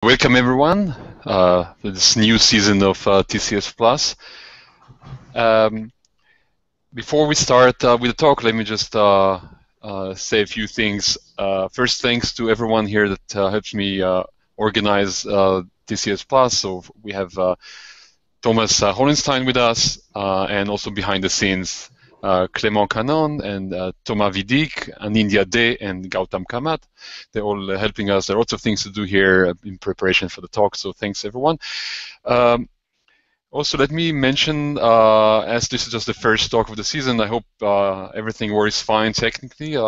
Welcome everyone to this new season of TCS Plus. Before we start with the talk, let me just say a few things. First, thanks to everyone here that helps me organize TCS Plus. So we have Thomas Hollenstein with us, and also behind the scenes, Clément Canon and Thomas Vidic, Anindya De and Gautam Kamat. They're all helping us. There are lots of things to do here in preparation for the talk, so thanks everyone. Also, let me mention, as this is just the first talk of the season, I hope everything works fine technically.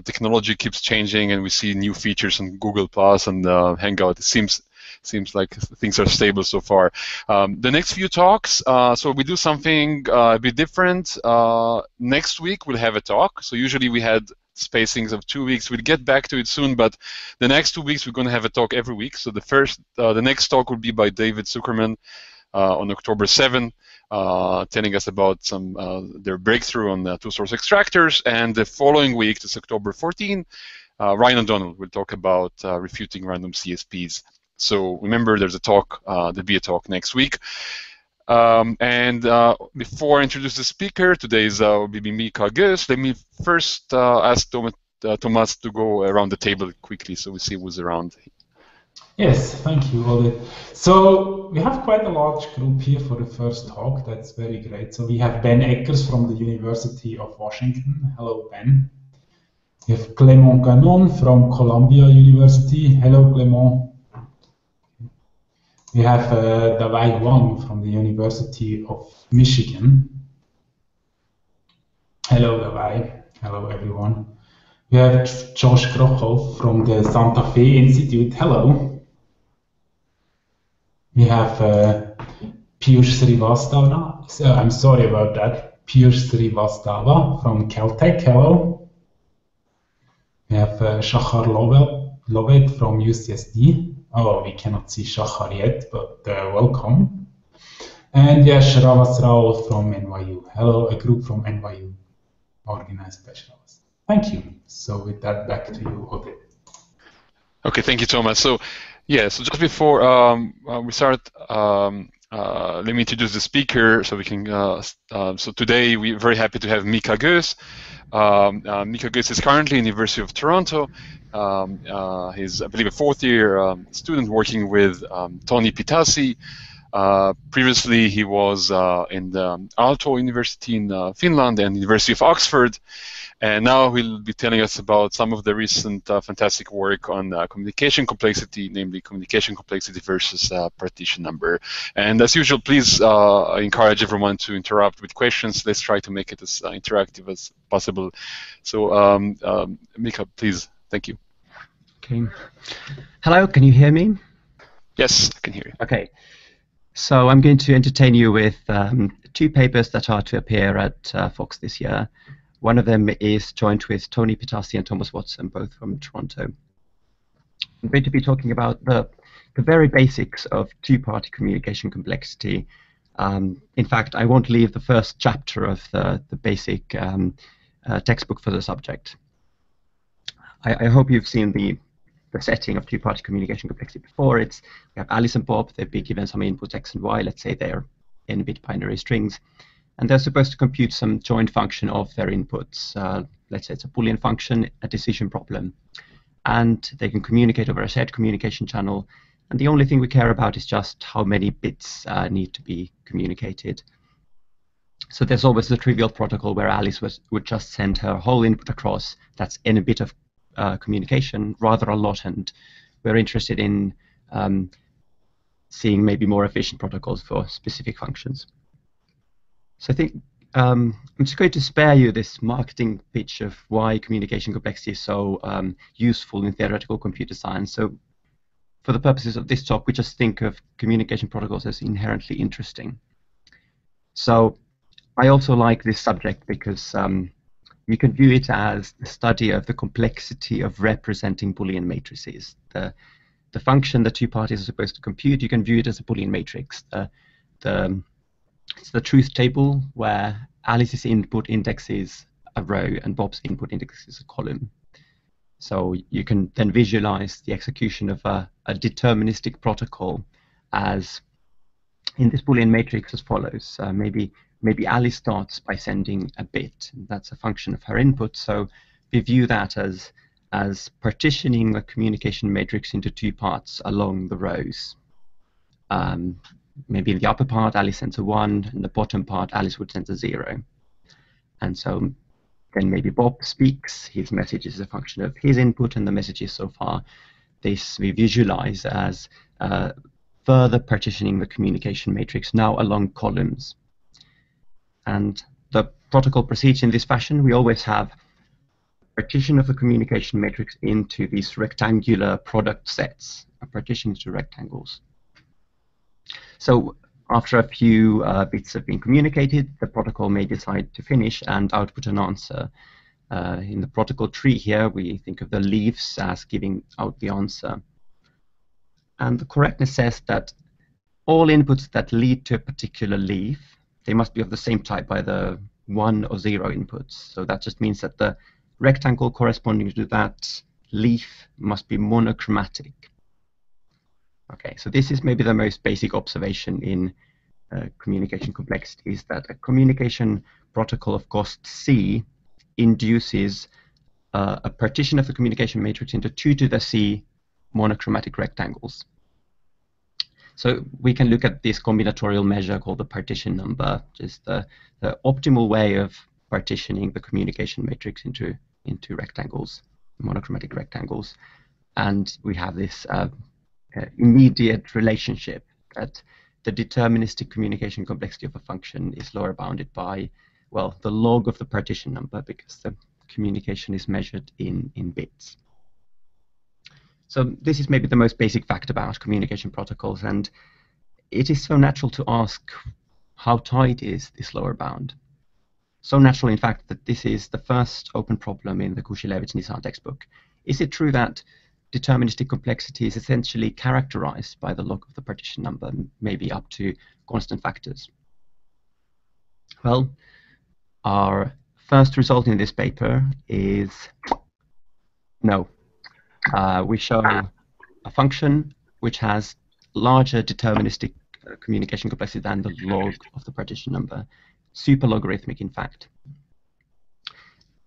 Technology keeps changing and we see new features on Google Plus and Hangout. It seems like things are stable so far. The next few talks, so we do something a bit different. Next week we'll have a talk. So usually we had spacings of 2 weeks. We'll get back to it soon, but the next 2 weeks we're going to have a talk every week. So the next talk will be by David Zuckerman on October 7, telling us about their breakthrough on two-source extractors. And the following week, this October 14, Ryan O'Donnell will talk about refuting random CSPs. So remember, there'll be a talk next week. Before I introduce the speaker, today's will be Mika Goos. Let me first ask Thomas to go around the table quickly so we see who's around. Yes, thank you, Ole. So we have quite a large group here for the first talk. That's very great. So we have Ben Eckers from the University of Washington. Hello, Ben. We have Clément Canon from Columbia University. Hello, Clément. We have Dawei Wang from the University of Michigan. Hello, Dawei. Hello, everyone. We have Josh Krochov from the Santa Fe Institute. Hello. We have Piyush Srivastava. I'm sorry about that. Piyush Srivastava from Caltech. Hello. We have Shachar Lovet from UCSD. Oh, we cannot see Shachar yet, but welcome. And yes, Shravas Rao from NYU. Hello, a group from NYU organized specialists. Thank you. So with that, back to you, Ode. Okay, thank you, Thomas. So, yeah, so just before we start, let me introduce the speaker so we can. So today we're very happy to have Mika Goos. Mika Goos is currently in the University of Toronto. He's, I believe, a fourth-year student working with Toni Pitasi. Previously, he was in the Aalto University in Finland and University of Oxford. And now he'll be telling us about some of the recent fantastic work on communication complexity, namely communication complexity versus partition number. And as usual, please encourage everyone to interrupt with questions. Let's try to make it as interactive as possible. So, Mika, please. Thank you. Okay. Hello, can you hear me? Yes, I can hear you. Okay. So I'm going to entertain you with two papers that are to appear at Fox this year. One of them is joint with Toni Pitasi and Thomas Watson, both from Toronto. I'm going to be talking about the very basics of two-party communication complexity. In fact, I won't leave the first chapter of the basic textbook for the subject. I hope you've seen the setting of two-party communication complexity before. We have Alice and Bob. They've been given some input x and y. Let's say they're n-bit binary strings. And they're supposed to compute some joint function of their inputs. Let's say it's a Boolean function, a decision problem. And they can communicate over a shared communication channel. And the only thing we care about is just how many bits need to be communicated. So there's always the trivial protocol where Alice would just send her whole input across. That's n a bit of communication, rather a lot. And we're interested in seeing maybe more efficient protocols for specific functions. So I think I'm just going to spare you this marketing pitch of why communication complexity is so useful in theoretical computer science. So for the purposes of this talk, we just think of communication protocols as inherently interesting. So I also like this subject because you can view it as the study of the complexity of representing Boolean matrices. The function the two parties are supposed to compute, you can view it as a Boolean matrix. It's the truth table where Alice's input index is a row and Bob's input index is a column. So you can then visualize the execution of a deterministic protocol as in this Boolean matrix as follows. Maybe Alice starts by sending a bit. That's a function of her input. So we view that as partitioning the communication matrix into two parts along the rows. Maybe in the upper part, Alice sends a 1, and the bottom part, Alice would send a 0. And so then maybe Bob speaks. His message is a function of his input and the messages so far. This we visualize as further partitioning the communication matrix now along columns. And the protocol proceeds in this fashion. We always have partition of the communication matrix into these rectangular product sets, a partition into rectangles. So after a few bits have been communicated, the protocol may decide to finish and output an answer. In the protocol tree here, we think of the leaves as giving out the answer. And the correctness says that all inputs that lead to a particular leaf, they must be of the same type, either 1 or 0 inputs. So that just means that the rectangle corresponding to that leaf must be monochromatic. Okay, so this is maybe the most basic observation in communication complexity, is that a communication protocol of cost C induces a partition of the communication matrix into 2 to the C monochromatic rectangles. So we can look at this combinatorial measure called the partition number, which is the optimal way of partitioning the communication matrix into rectangles, monochromatic rectangles. And we have this immediate relationship that the deterministic communication complexity of a function is lower bounded by, well, the log of the partition number, because the communication is measured in bits. So this is maybe the most basic fact about communication protocols, and it is so natural to ask how tight is this lower bound. So natural, in fact, that this is the first open problem in the Kushilevich-Nissan textbook. Is it true that deterministic complexity is essentially characterized by the log of the partition number, maybe up to constant factors? Well, our first result in this paper is no. We show a function which has larger deterministic communication complexity than the log of the partition number, superlogarithmic, in fact.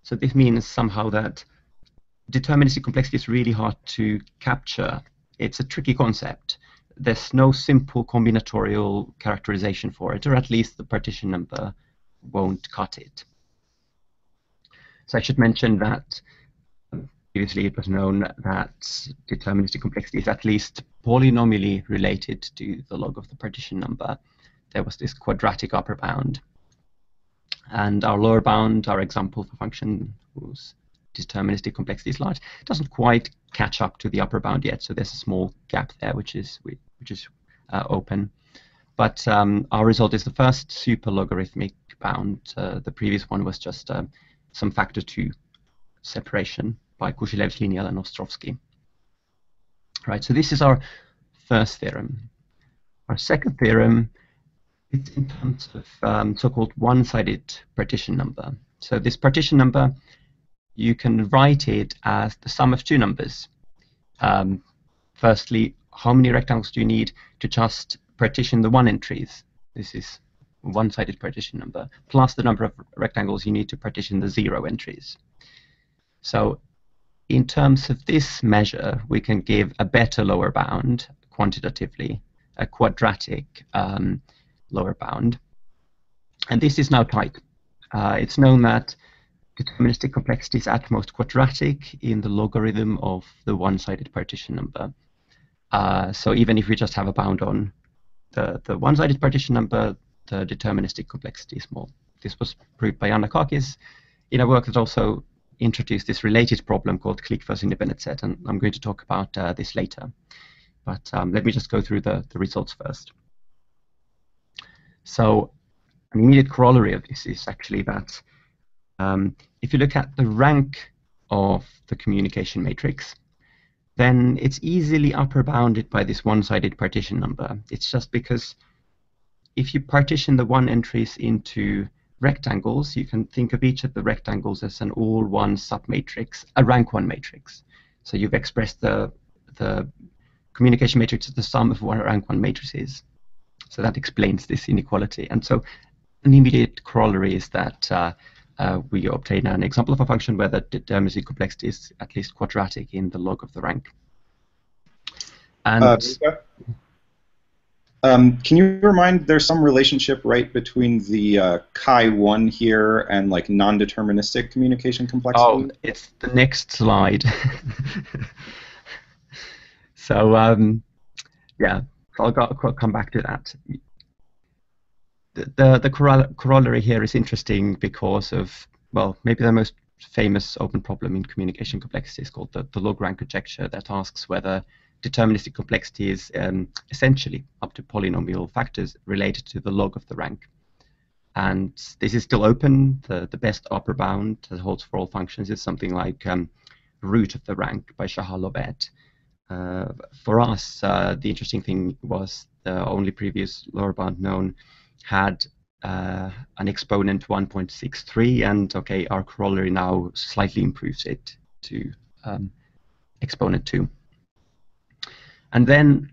So this means somehow that deterministic complexity is really hard to capture. It's a tricky concept. There's no simple combinatorial characterization for it, or at least the partition number won't cut it. So I should mention that previously it was known that deterministic complexity is at least polynomially related to the log of the partition number. There was this quadratic upper bound. And our lower bound, our example for function whose deterministic complexity is large, doesn't quite catch up to the upper bound yet. So there's a small gap there which is open. But our result is the first superlogarithmic bound. The previous one was just some factor 2 separation by Kushilevich, Linial, and Ostrovsky. Right. So this is our first theorem. Our second theorem is in terms of so-called one-sided partition number. So this partition number, you can write it as the sum of two numbers. Firstly, how many rectangles do you need to just partition the one entries? This is one-sided partition number, plus the number of rectangles you need to partition the 0 entries. So in terms of this measure, we can give a better lower bound quantitatively, a quadratic lower bound. And this is now tight. It's known that deterministic complexity is at most quadratic in the logarithm of the one-sided partition number. So even if we just have a bound on the one-sided partition number, the deterministic complexity is small. This was proved by Yannakakis in a work that also introduced this related problem called Clique first independent set, and I'm going to talk about this later. But let me just go through the results first. So an immediate corollary of this is actually that if you look at the rank of the communication matrix, then it's easily upper bounded by this one-sided partition number. It's just because if you partition the one entries into rectangles, you can think of each of the rectangles as an all-one submatrix, a rank 1 matrix. So you've expressed the communication matrix as the sum of one rank 1 matrices. So that explains this inequality. And so an immediate corollary is that we obtain an example of a function where the deterministic complexity is at least quadratic in the log of the rank. And can you remind, there's some relationship, right, between the chi1 here and like non-deterministic communication complexity? Oh, it's the next slide. So yeah, I'll come back to that. The corollary here is interesting because of, well, maybe the most famous open problem in communication complexity is called the log rank conjecture, that asks whether deterministic complexity is essentially up to polynomial factors related to the log of the rank. And this is still open. The best upper bound that holds for all functions is something like root of the rank by Shahar-Lovett. For us, the interesting thing was the only previous lower bound known had an exponent 1.63, and okay, our corollary now slightly improves it to exponent 2. And then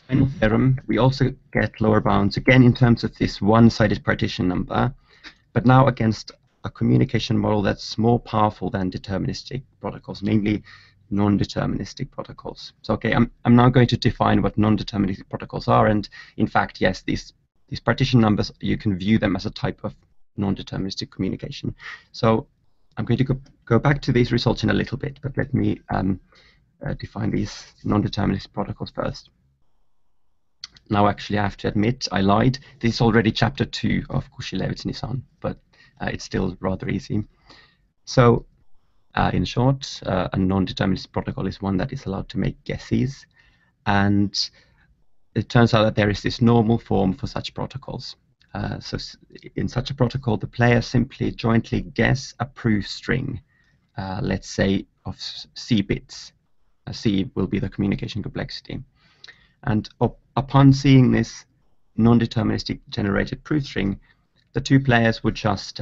in theorem, we also get lower bounds again in terms of this one-sided partition number, but now against a communication model that's more powerful than deterministic protocols, namely non-deterministic protocols. So okay, I'm now going to define what non-deterministic protocols are, and in fact, yes, these partition numbers, you can view them as a type of non-deterministic communication. So I'm going to go back to these results in a little bit, but let me define these non-deterministic protocols first. Now, actually, I have to admit, I lied. This is already chapter 2 of Kushilevitz-Nissan, but it's still rather easy. So, in short, a non-deterministic protocol is one that is allowed to make guesses, and it turns out that there is this normal form for such protocols. So in such a protocol, the players simply jointly guess a proof string, let's say of C bits. C will be the communication complexity. And upon seeing this non-deterministic generated proof string, the two players would just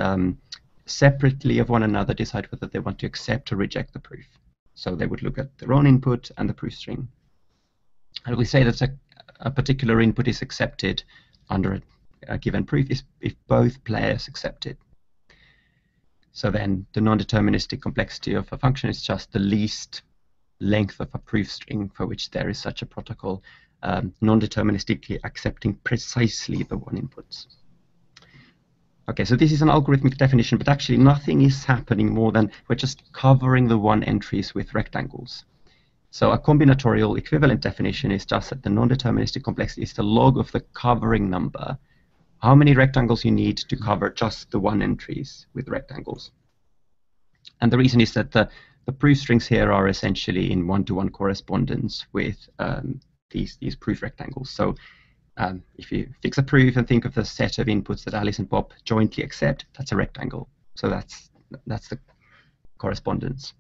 separately of one another decide whether they want to accept or reject the proof. So they would look at their own input and the proof string. And we say that a particular input is accepted under a given proof if both players accept it. So then the non-deterministic complexity of a function is just the least length of a proof string for which there is such a protocol, non-deterministically accepting precisely the one inputs. Okay, so this is an algorithmic definition, but actually nothing is happening more than we're just covering the one entries with rectangles. So a combinatorial equivalent definition is just that the non-deterministic complexity is the log of the covering number. How many rectangles you need to cover just the one entries with rectangles. And the reason is that the proof strings here are essentially in one-to-one correspondence with these proof rectangles. So if you fix a proof and think of the set of inputs that Alice and Bob jointly accept, that's a rectangle. So that's the correspondence.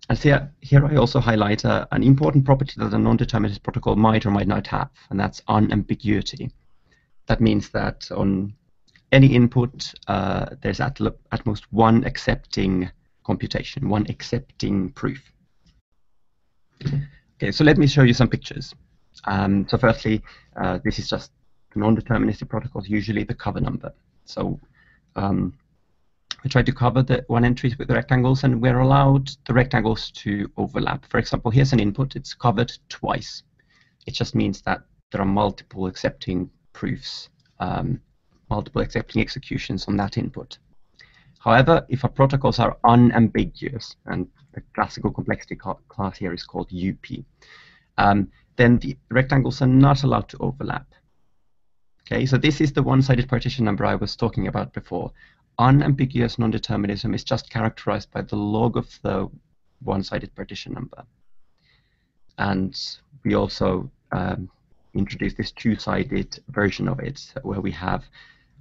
And so here I also highlight an important property that a non-deterministic protocol might or might not have, and that's unambiguity. That means that on any input, there's at most one accepting computation, one accepting proof. Okay, so let me show you some pictures. So firstly, this is just non-deterministic protocols, usually the cover number. So we try to cover the one entries with the rectangles, and we're allowed the rectangles to overlap. For example, here's an input, it's covered twice. It just means that there are multiple accepting proofs, multiple accepting executions on that input. However, if our protocols are unambiguous, and the classical complexity class here is called UP, then the rectangles are not allowed to overlap. Okay, so this is the one-sided partition number I was talking about before. Unambiguous non-determinism is just characterized by the log of the one-sided partition number. And we also introduced this two-sided version of it, where we have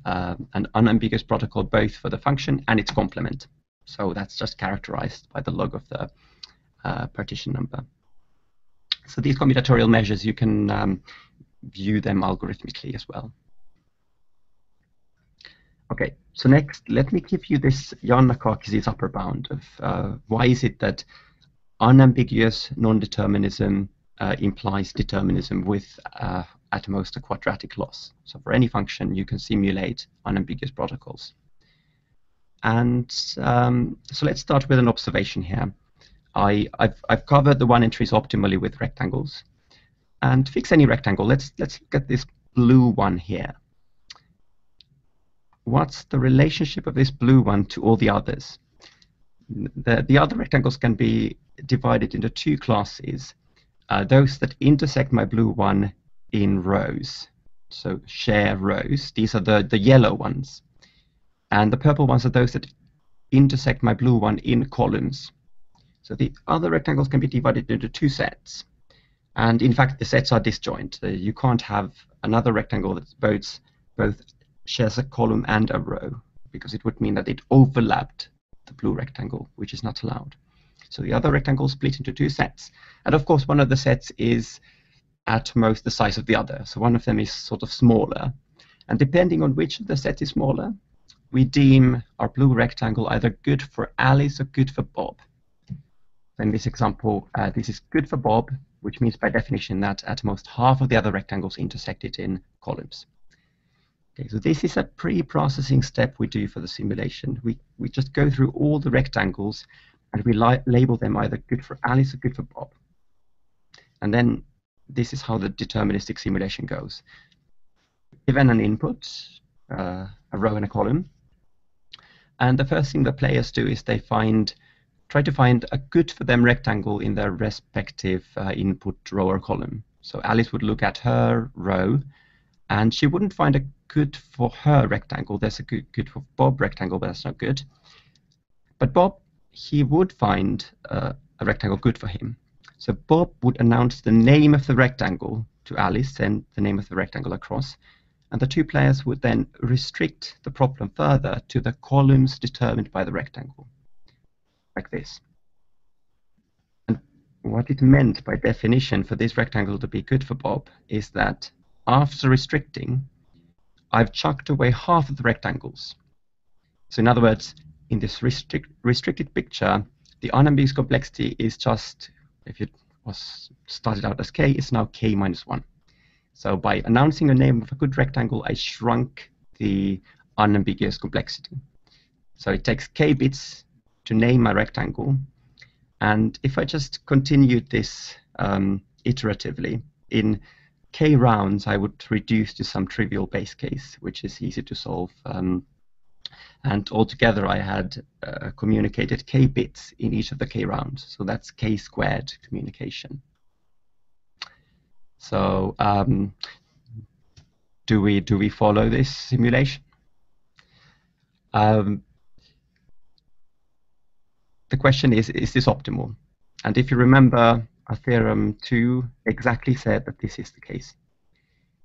an unambiguous protocol both for the function and its complement. So that's just characterized by the log of the partition number. So these combinatorial measures, you can view them algorithmically as well. Okay, so next, let me give you this Yannakakis' upper bound of why is it that unambiguous non-determinism implies determinism with at most a quadratic loss. So for any function, you can simulate unambiguous protocols. And so let's start with an observation here. I've covered the one entries optimally with rectangles. And to fix any rectangle, let's look at this blue one here. What's the relationship of this blue one to all the others? The other rectangles can be divided into two classes. Those that intersect my blue one in rows, so share rows. These are the yellow ones. And the purple ones are those that intersect my blue one in columns. So the other rectangles can be divided into two sets. And in fact, the sets are disjoint. You can't have another rectangle that both shares a column and a row, because it would mean that it overlapped the blue rectangle, which is not allowed. So the other rectangles split into two sets. And of course, one of the sets is at most the size of the other. So one of them is sort of smaller. And depending on which of the sets is smaller, we deem our blue rectangle either good for Alice or good for Bob. In this example, this is good for Bob, which means by definition that at most half of the other rectangles intersect it in columns. Okay, so this is a pre-processing step we do for the simulation. We just go through all the rectangles and we label them either good for Alice or good for Bob. And then this is how the deterministic simulation goes. Given an input, a row and a column, and the first thing the players do is they try to find a good for them rectangle in their respective input row or column. So Alice would look at her row, and she wouldn't find a good for her rectangle. There's a good for Bob rectangle, but that's not good. But Bob, he would find a rectangle good for him. So Bob would announce the name of the rectangle to Alice, and the name of the rectangle across. And the two players would then restrict the problem further to the columns determined by the rectangle, like this. And what it meant by definition for this rectangle to be good for Bob is that after restricting, I've chucked away half of the rectangles. So in other words, in this restricted picture, the unambiguous complexity is just, if it was started out as k, it's now k minus 1. So by announcing the name of a good rectangle, I shrunk the unambiguous complexity. So it takes k bits to name my rectangle. And if I just continued this iteratively, in k rounds, I would reduce to some trivial base case, which is easy to solve. And altogether, I had communicated k bits in each of the k rounds. So that's k squared communication. So do we follow this simulation? The question is this optimal? And if you remember, our theorem 2 exactly said that this is the case.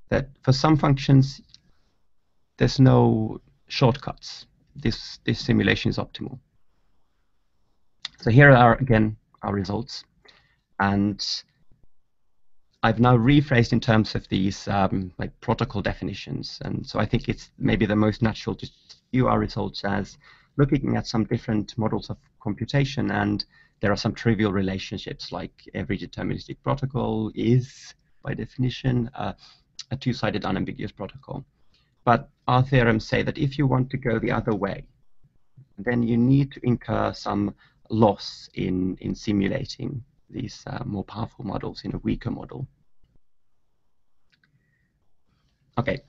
That for some functions, there's no shortcuts. This simulation is optimal. So here are, again, our results. And I've now rephrased in terms of these like protocol definitions. And so I think it's maybe the most natural to view our results as looking at some different models of computation, and there are some trivial relationships, like every deterministic protocol is, by definition, a two-sided unambiguous protocol. But our theorems say that if you want to go the other way, then you need to incur some loss in simulating these more powerful models in a weaker model. Okay,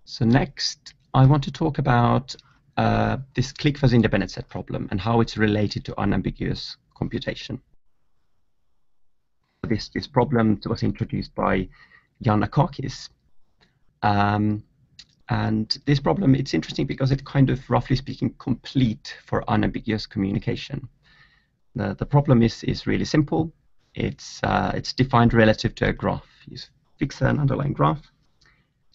so next I want to talk about this Clique fuzzy independent set problem and how it's related to unambiguous computation. This problem was introduced by Yannakakis. And this problem, it's interesting because it's kind of, roughly speaking, complete for unambiguous communication. The problem is really simple. It's defined relative to a graph. You fix an underlying graph,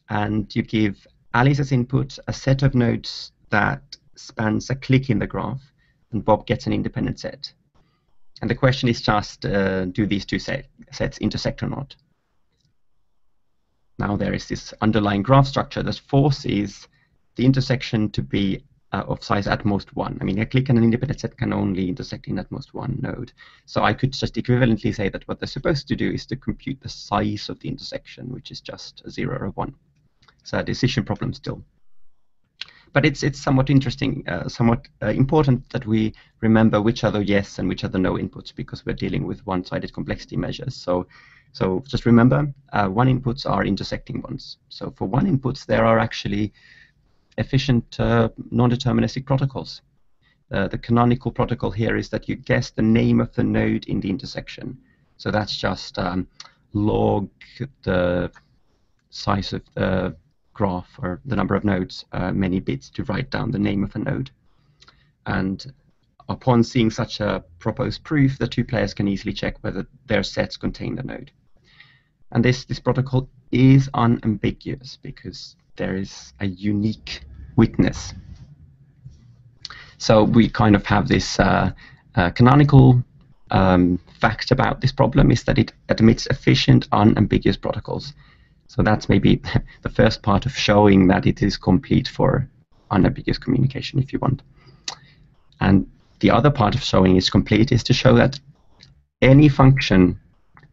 and you give Alice as input a set of nodes that spans a clique in the graph, and Bob gets an independent set. And the question is just, do these two sets intersect or not? Now there is this underlying graph structure that forces the intersection to be of size at most 1. I mean, a clique and an independent set can only intersect in at most 1 node. So I could just equivalently say that what they're supposed to do is to compute the size of the intersection, which is just a 0 or a 1. So a decision problem still. But it's somewhat interesting, somewhat important that we remember which are the yes and which are the no inputs, because we're dealing with one-sided complexity measures. So just remember, 1 inputs are intersecting ones. So for 1 inputs, there are actually efficient non-deterministic protocols. The canonical protocol here is that you guess the name of the node in the intersection. So that's just log the size of the graph, or the number of nodes, many bits to write down the name of a node. And upon seeing such a proposed proof, the 2 players can easily check whether their sets contain the node. And this protocol is unambiguous because there is a unique witness. So we kind of have this canonical fact about this problem is that it admits efficient, unambiguous protocols. So that's maybe the first part of showing that it is complete for unambiguous communication, if you want. And the other part of showing it's complete is to show that any function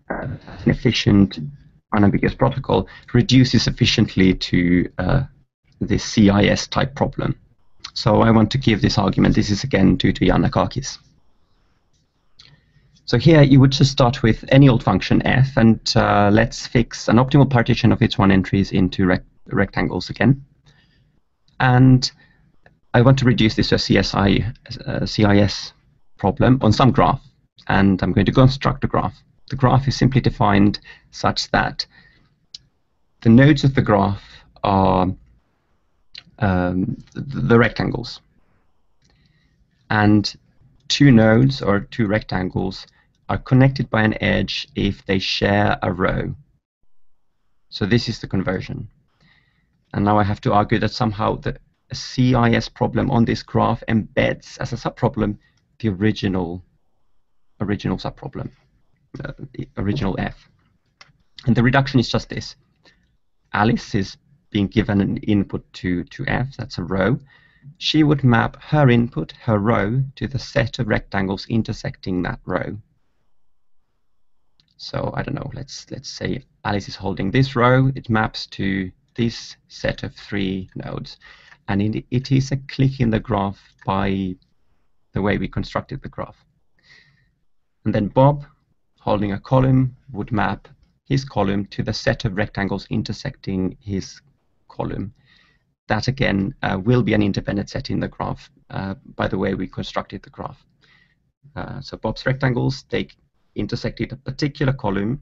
an efficient, unambiguous protocol reduces efficiently to this CIS type problem. So I want to give this argument. This is again due to Yannakakis. So here you would just start with any old function f, and let's fix an optimal partition of its 1 entries into rectangles again. And I want to reduce this to a CIS problem on some graph. And I'm going to construct a graph. The graph is simply defined such that the nodes of the graph are the rectangles. And 2 nodes or 2 rectangles are connected by an edge if they share a row. So this is the conversion. And now I have to argue that somehow the CIS problem on this graph embeds as a subproblem the original subproblem, the original f. And the reduction is just this. Alice is being given an input to f, that's a row. She would map her input, her row, to the set of rectangles intersecting that row. So I don't know, let's say Alice is holding this row, it maps to this set of 3 nodes. And it is a clique in the graph by the way we constructed the graph. And then Bob, holding a column, would map his column to the set of rectangles intersecting his column. That again will be an independent set in the graph by the way we constructed the graph. So Bob's rectangles, they intersected a particular column.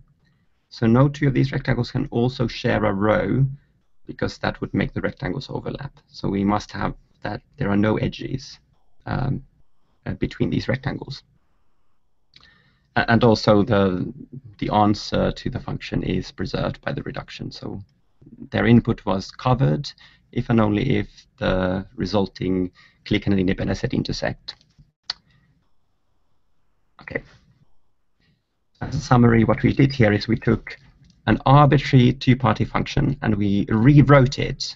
So no 2 of these rectangles can also share a row, because that would make the rectangles overlap. So we must have that there are no edges between these rectangles. And also the answer to the function is preserved by the reduction. So their input was covered if and only if the resulting clique and an independent set intersect. Okay. As a summary, what we did here is we took an arbitrary 2-party function and we rewrote it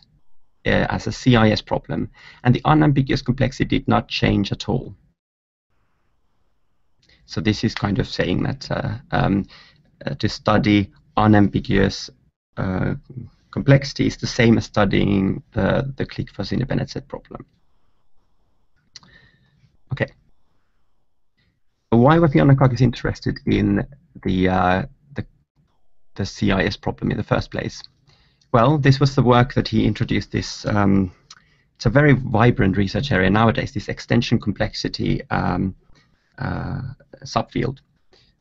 as a CIS problem, and the unambiguous complexity did not change at all. So this is kind of saying that to study unambiguous complexity is the same as studying the clique first independent set problem. Okay. Why was Yannakakis interested in the CIS problem in the first place? Well, this was the work that he introduced this, it's a very vibrant research area nowadays, this extension complexity subfield.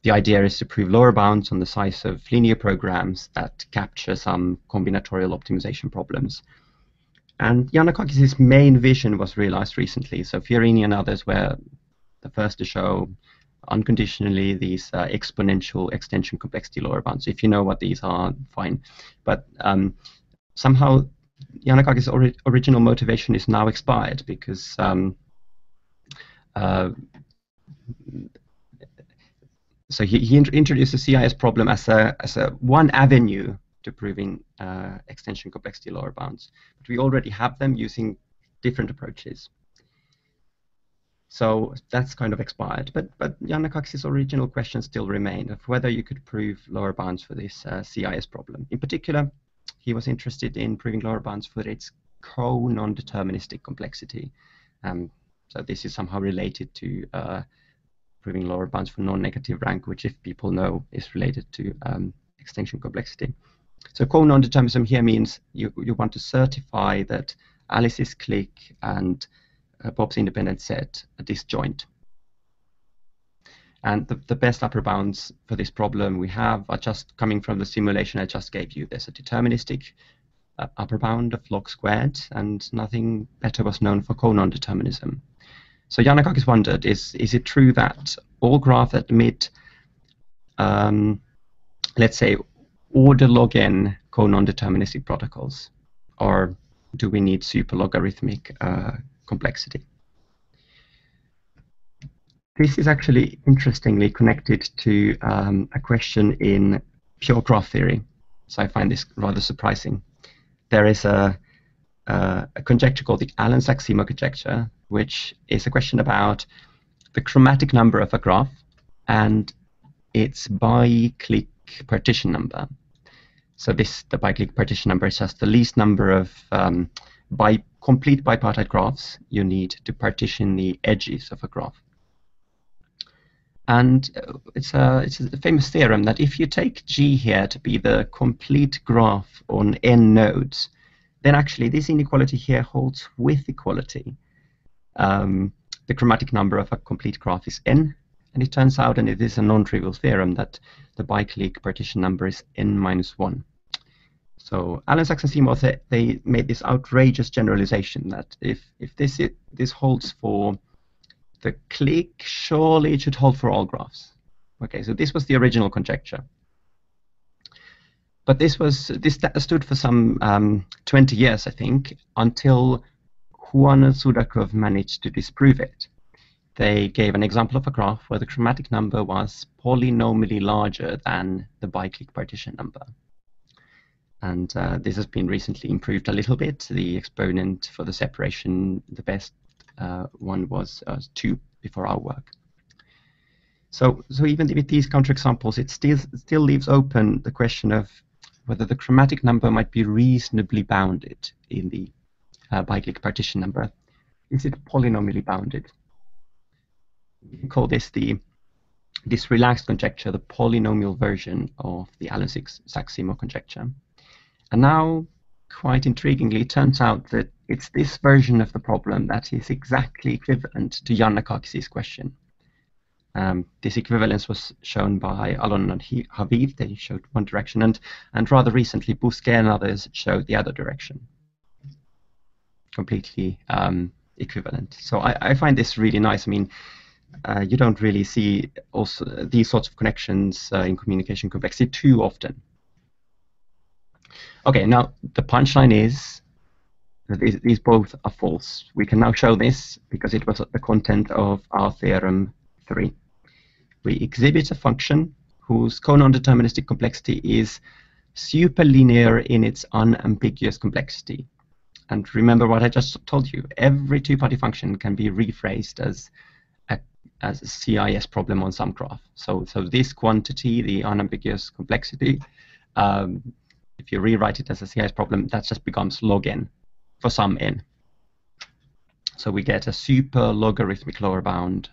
The idea is to prove lower bounds on the size of linear programs that capture some combinatorial optimization problems. And Yannakakis' main vision was realized recently, so Fiorini and others were the first to show unconditionally these exponential extension complexity lower bounds. If you know what these are, fine. But somehow Yannakakis' original motivation is now expired because so he introduced the CIS problem as a one avenue to proving extension complexity lower bounds. But we already have them using different approaches. So that's kind of expired. But Yannakakis' original question still remained of whether you could prove lower bounds for this CIS problem. In particular, he was interested in proving lower bounds for its co-nondeterministic complexity. So this is somehow related to proving lower bounds for non-negative rank, which, if people know, is related to extension complexity. So co-nondeterminism here means you want to certify that Alice's clique and Bob's independent set are disjoint. And the best upper bounds for this problem we have are just coming from the simulation I just gave you. There's a deterministic upper bound of log squared, and nothing better was known for co-nondeterminism. So Yannakakis wondered, is it true that all graphs admit, let's say, order log n co-nondeterministic protocols, or do we need superlogarithmic complexity? This is actually interestingly connected to a question in pure graph theory, so I find this rather surprising. There is a conjecture called the Alon Saks Seymour conjecture, which is a question about the chromatic number of a graph and its bi-clique partition number. So the bi-clique partition number is just the least number of complete bipartite graphs you need to partition the edges of a graph. And it's a famous theorem that if you take G here to be the complete graph on n nodes, then actually this inequality here holds with equality. The chromatic number of a complete graph is n, and it turns out, and it is a non-trivial theorem, that the bi-clique partition number is n minus 1. So Alon Saks and Seymour, they made this outrageous generalization that if this holds for the clique, surely it should hold for all graphs. Okay, so this was the original conjecture. But this stood for some 20 years, I think, until Juan and Sudakov managed to disprove it. They gave an example of a graph where the chromatic number was polynomially larger than the bi-clique partition number. And this has been recently improved a little bit. The exponent for the separation, the best one was 2 before our work. So even with these counterexamples, it still leaves open the question of whether the chromatic number might be reasonably bounded in the bi-clique partition number. Is it polynomially bounded? We call this this relaxed conjecture, the polynomial version of the Alon Saks Seymour conjecture. And now, quite intriguingly, it turns out that it's this version of the problem that is exactly equivalent to Yannakakis' question. This equivalence was shown by Alon and Haviv. They showed one direction, and rather recently, Bousquet and others showed the other direction. Completely equivalent. So I find this really nice. I mean, you don't really see also these sorts of connections in communication complexity too often. Okay, now the punchline is that these both are false. We can now show this because it was the content of our theorem 3. We exhibit a function whose co-nondeterministic complexity is superlinear in its unambiguous complexity. And remember what I just told you, every two-party function can be rephrased as a CIS problem on some graph. So this quantity, the unambiguous complexity, if you rewrite it as a CIS problem, that just becomes log n for some n. So we get a super logarithmic lower bound,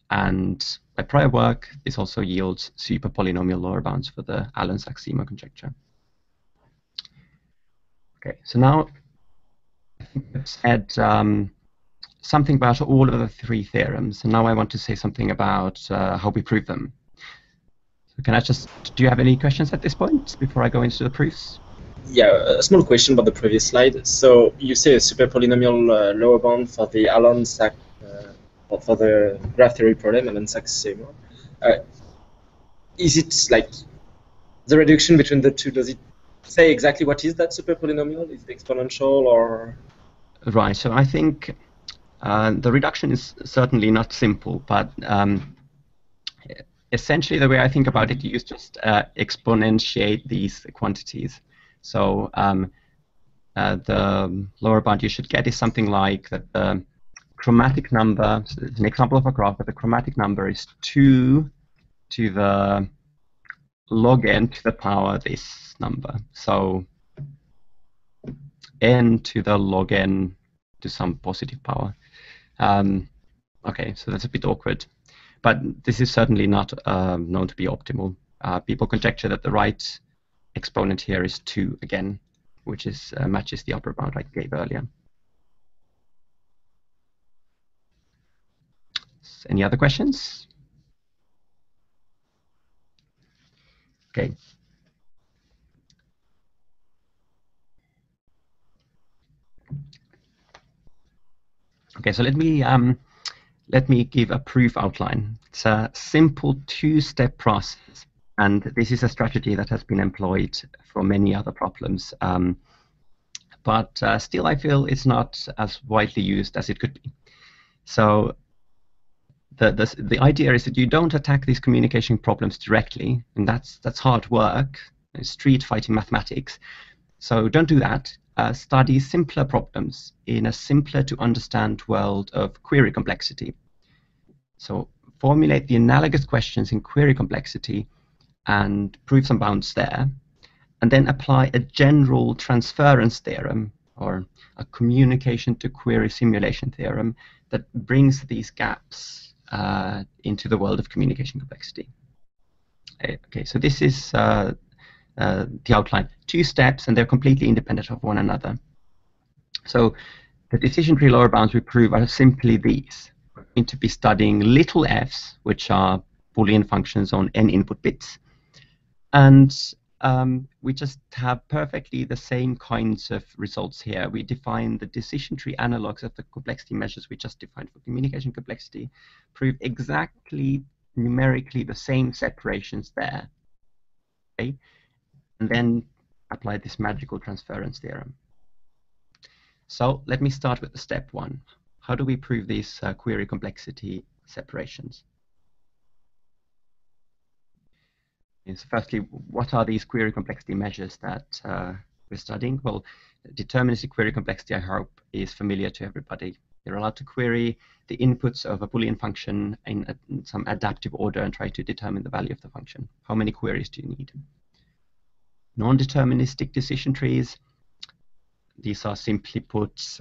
and by prior work, this also yields super polynomial lower bounds for the Alon Saks Seymour conjecture. Okay, so now I think I've said something about all of the 3 theorems, and now I want to say something about how we prove them. So do you have any questions at this point before I go into the proofs? Yeah, a small question about the previous slide. So you say a super polynomial lower bound for the Alon Saks, for the graph theory problem, Alon Saks Seymour. Is it like the reduction between the two? Does it say exactly what is that super polynomial? Is it exponential or? Right. So I think the reduction is certainly not simple, but essentially, the way I think about it, you just exponentiate these quantities. So the lower bound you should get is something like that the chromatic number, so it's an example of a graph, but the chromatic number is 2 to the log n to the power this number. So n to the log n to some positive power. Okay, so that's a bit awkward. But this is certainly not known to be optimal. People conjecture that the right exponent here is 2 again, which is matches the upper bound I gave earlier. Any other questions? Okay. Okay, so let me give a proof outline. It's a simple 2-step process, and this is a strategy that has been employed for many other problems. But still, I feel it's not as widely used as it could be. So the idea is that you don't attack these communication problems directly, and that's hard work. It's street fighting mathematics. So don't do that. Study simpler problems in a simpler to understand world of query complexity. So formulate the analogous questions in query complexity and prove some bounds there, and then apply a general transference theorem or a communication to query simulation theorem that brings these gaps into the world of communication complexity. Okay, so this is the outline. 2 steps, and they're completely independent of one another. So the decision tree lower bounds we prove are simply these. We're going to be studying little f's, which are Boolean functions on n input bits. And we just have perfectly the same kinds of results here. We define the decision tree analogs of the complexity measures we just defined for communication complexity, prove exactly numerically the same separations there. Okay? And then apply this magical transference theorem. So let me start with the step 1. How do we prove these query complexity separations? And so firstly, what are these query complexity measures that we're studying? Well, deterministic query complexity, I hope, is familiar to everybody. You're allowed to query the inputs of a Boolean function in some adaptive order and try to determine the value of the function. How many queries do you need? Non-deterministic decision trees, these are simply put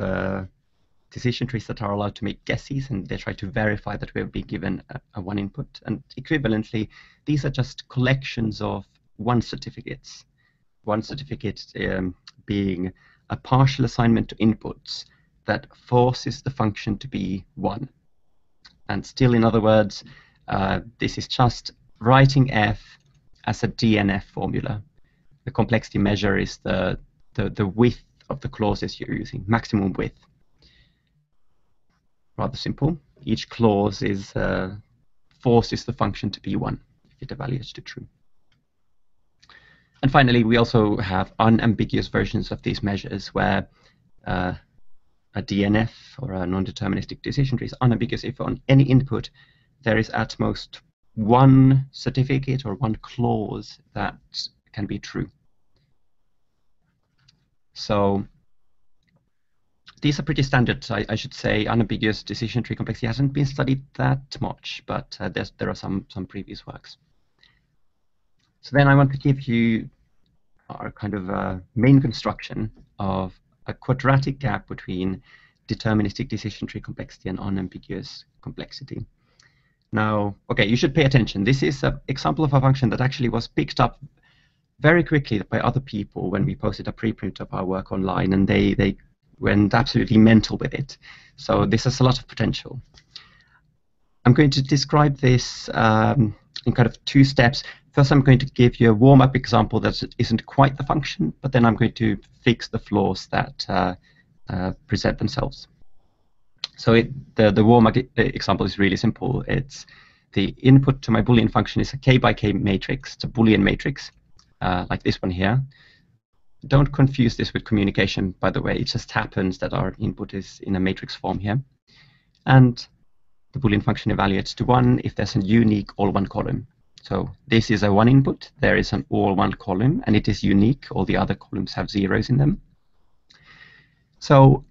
decision trees that are allowed to make guesses, and they try to verify that we have been given a one input. And equivalently, these are just collections of one certificates. One certificate being a partial assignment to inputs that forces the function to be 1. And still, in other words, this is just writing f as a DNF formula. The complexity measure is the width of the clauses you're using, maximum width. Rather simple. Each clause is forces the function to be 1 if it evaluates to true. And finally, we also have unambiguous versions of these measures where a DNF or a non-deterministic decision tree is unambiguous if on any input there is at most one certificate or one clause that can be true. So these are pretty standard. I should say unambiguous decision tree complexity hasn't been studied that much, but there are some previous works. So then I want to give you our kind of main construction of a quadratic gap between deterministic decision tree complexity and unambiguous complexity. Now, okay, you should pay attention. This is an example of a function that actually was picked up very quickly by other people when we posted a preprint of our work online, and they went absolutely mental with it. So this has a lot of potential. I'm going to describe this in kind of 2 steps. First, I'm going to give you a warm-up example that isn't quite the function, but then I'm going to fix the flaws that present themselves. So the warm-up example is really simple. It's the input to my Boolean function is a k by k matrix. It's a Boolean matrix, like this one here. Don't confuse this with communication, by the way. It just happens that our input is in a matrix form here. And the Boolean function evaluates to 1 if there's a unique all 1 column. So this is a one input. There is an all one column, and it is unique. All the other columns have zeros in them. So,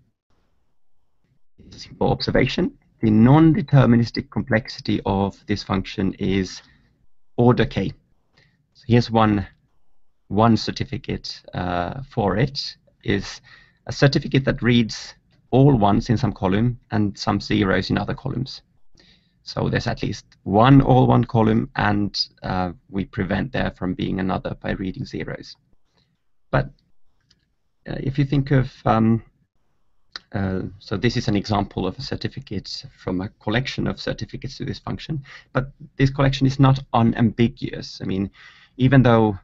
simple observation. The non-deterministic complexity of this function is order k. So here's one certificate for it, is a certificate that reads all ones in some column and some zeros in other columns. So there's at least one all one column, and we prevent there from being another by reading zeros. But if you think of, so this is an example of a certificate from a collection of certificates to this function, but this collection is not unambiguous. I mean, even though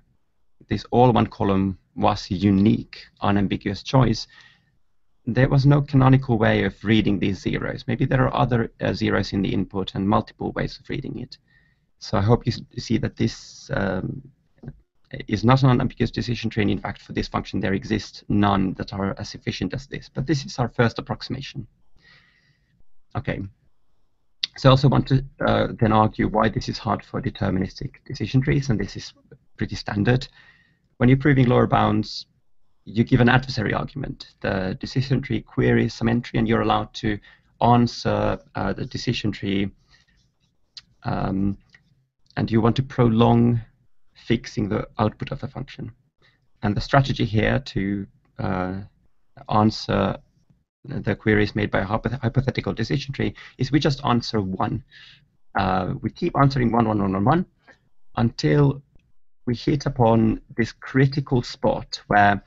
this all one column was a unique, unambiguous choice, there was no canonical way of reading these zeros. Maybe there are other zeros in the input and multiple ways of reading it. So I hope you see that this is not an unambiguous decision tree, and in fact for this function there exist none that are as efficient as this. But this is our first approximation. Okay. So I also want to then argue why this is hard for deterministic decision trees, and this is pretty standard. When you're proving lower bounds, you give an adversary argument. The decision tree queries some entry, and you're allowed to answer the decision tree, and you want to prolong fixing the output of the function. And the strategy here to answer the queries made by a hypothetical decision tree is we just answer 1. We keep answering 1, 1, 1, 1, 1 until we hit upon this critical spot where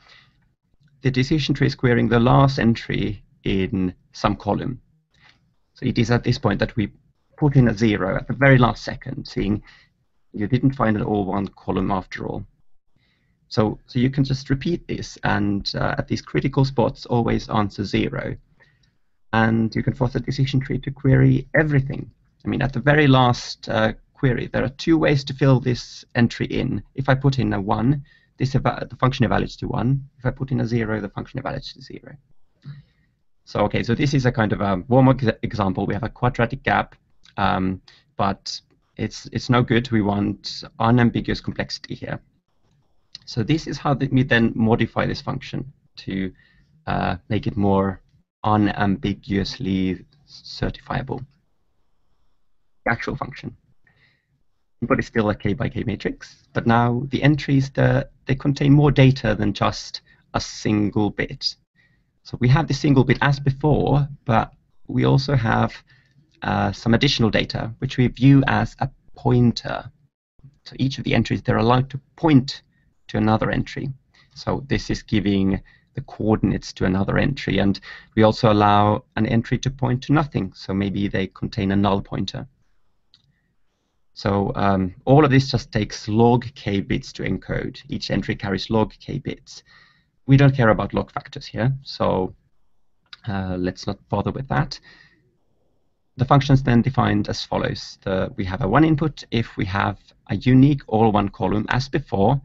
the decision tree is querying the last entry in some column. So it is at this point that we put in a 0 at the very last second, seeing you didn't find an all one column after all. So you can just repeat this, and at these critical spots always answer 0. And you can force the decision tree to query everything. I mean, at the very last query, there are 2 ways to fill this entry in. If I put in a 1, the function evaluates to 1. If I put in a 0, the function evaluates to 0. So okay, so this is a kind of a warm example. We have a quadratic gap, but it's no good. We want unambiguous complexity here. So this is how we then modify this function to make it more unambiguously certifiable. The actual function. But it's still a k by k matrix, but now the entries, they contain more data than just a single bit. So we have the single bit as before, but we also have some additional data, which we view as a pointer. So each of the entries, they're allowed to point to another entry. So this is giving the coordinates to another entry, and we also allow an entry to point to nothing. So maybe they contain a null pointer. So all of this just takes log k bits to encode. Each entry carries log k bits. We don't care about log factors here, so let's not bother with that. The function is then defined as follows. We have a 1 input if we have a unique all one column as before,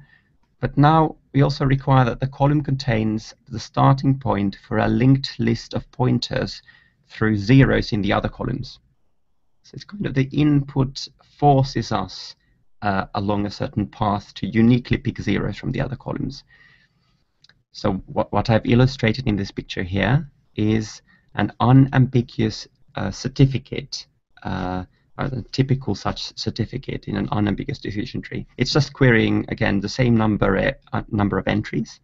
but now we also require that the column contains the starting point for a linked list of pointers through zeros in the other columns. So it's kind of the input forces us along a certain path to uniquely pick zeros from the other columns. So what I've illustrated in this picture here is an unambiguous certificate, a typical such certificate in an unambiguous decision tree. It's just querying, again, the same number of entries.